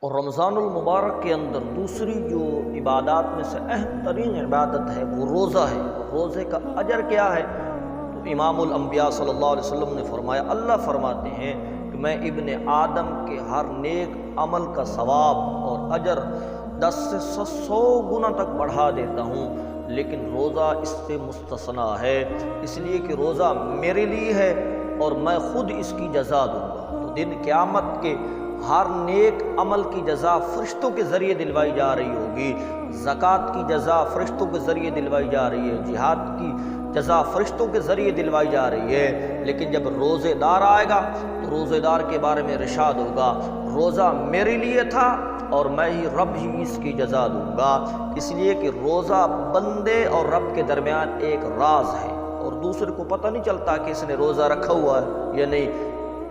اور رمضان المبارک کے اندر دوسری جو عبادات میں سے اہم ترین عبادت ہے وہ روزہ ہے۔ اور روزے کا اجر کیا ہے؟ تو امام الانبیاء صلی اللہ علیہ وسلم نے فرمایا، اللہ فرماتے ہیں کہ میں ابن آدم کے ہر نیک عمل کا ثواب اور اجر 10 سے 100 گنا تک بڑھا دیتا ہوں، لیکن روزہ اس سے مستثنیٰ ہے، اس لیے کہ روزہ میرے لیے ہے اور میں خود اس کی جزا دوں گا۔ تو دن قیامت کے ہر نیک عمل کی جزا فرشتوں کے ذریعے دلوائی جا رہی ہوگی، زکوٰۃ کی جزا فرشتوں کے ذریعے دلوائی جا رہی ہے، جہاد کی جزا فرشتوں کے ذریعے دلوائی جا رہی ہے، لیکن جب روزے دار آئے گا تو روزے دار کے بارے میں ارشاد ہوگا، روزہ میرے لیے تھا اور میں ہی رب ہی اس کی جزا دوں گا، اس لیے کہ روزہ بندے اور رب کے درمیان ایک راز ہے اور دوسرے کو پتہ نہیں چلتا کہ اس نے روزہ رکھا ہوا ہے یا نہیں،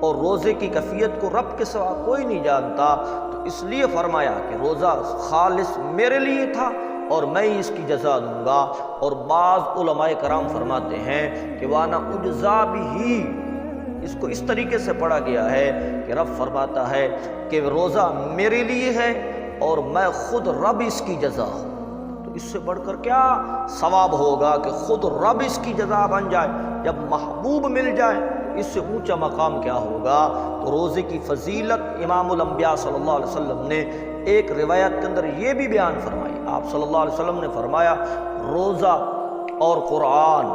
اور روزے کی کیفیت کو رب کے سوا کوئی نہیں جانتا۔ تو اس لیے فرمایا کہ روزہ خالص میرے لیے تھا اور میں ہی اس کی جزا دوں گا۔ اور بعض علماء کرام فرماتے ہیں کہ وانا اجزا بھی، اس کو اس طریقے سے پڑھا گیا ہے کہ رب فرماتا ہے کہ روزہ میرے لیے ہے اور میں خود رب اس کی جزا ہوں۔ تو اس سے بڑھ کر کیا ثواب ہوگا کہ خود رب اس کی جزا بن جائے، جب محبوب مل جائے، اس سے اونچا مقام کیا ہوگا؟ تو روزے کی فضیلت امام الانبیاء صلی اللہ علیہ وسلم نے ایک روایت کے اندر یہ بھی بیان فرمائی۔ آپ صلی اللہ علیہ وسلم نے فرمایا، روزہ اور قرآن،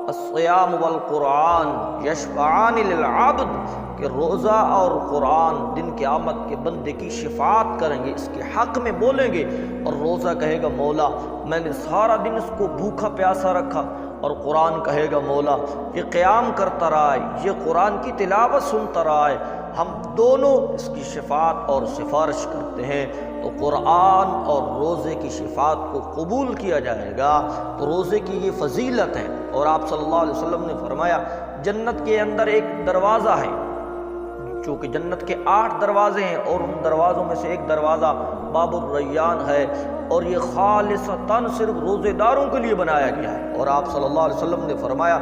الصیام والقرآن یشفعان للعبد، کہ روزہ اور قرآن دن قیامت کے بندے کی شفاعت کریں گے، اس کے حق میں بولیں گے، اور روزہ کہے گا مولا میں نے سارا دن اس کو بھوکا پیاسا رکھا، اور قرآن کہے گا مولا یہ قیام کرتا رہا ہے، یہ قرآن کی تلاوت سنتا رہا ہے، ہم دونوں اس کی شفاعت اور سفارش کرتے ہیں۔ تو قرآن اور روزے کی شفاعت کو قبول کیا جائے گا۔ تو روزے کی یہ فضیلت ہے، اور آپ صلی اللہ علیہ وسلم نے فرمایا جنت کے اندر ایک دروازہ ہے، چونکہ جنت کے 8 دروازے ہیں اور ان دروازوں میں سے ایک دروازہ باب الریان ہے، اور یہ خالصتاً صرف روزے داروں کے لیے بنایا گیا ہے۔ اور آپ صلی اللہ علیہ وسلم نے فرمایا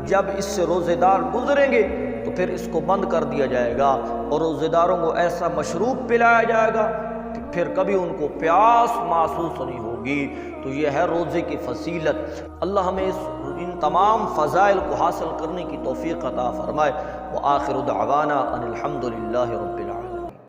جب اس سے روزے دار گزریں گے تو پھر اس کو بند کر دیا جائے گا، اور روزے داروں کو ایسا مشروب پلایا جائے گا کہ پھر کبھی ان کو پیاس محسوس نہیں ہوگی۔ تو یہ ہے روزے کی فضیلت۔ اللہ ہمیں ان تمام فضائل کو حاصل کرنے کی توفیق عطا فرمائے۔ وآخر دعوانا ان الحمد للہ رب العالمین۔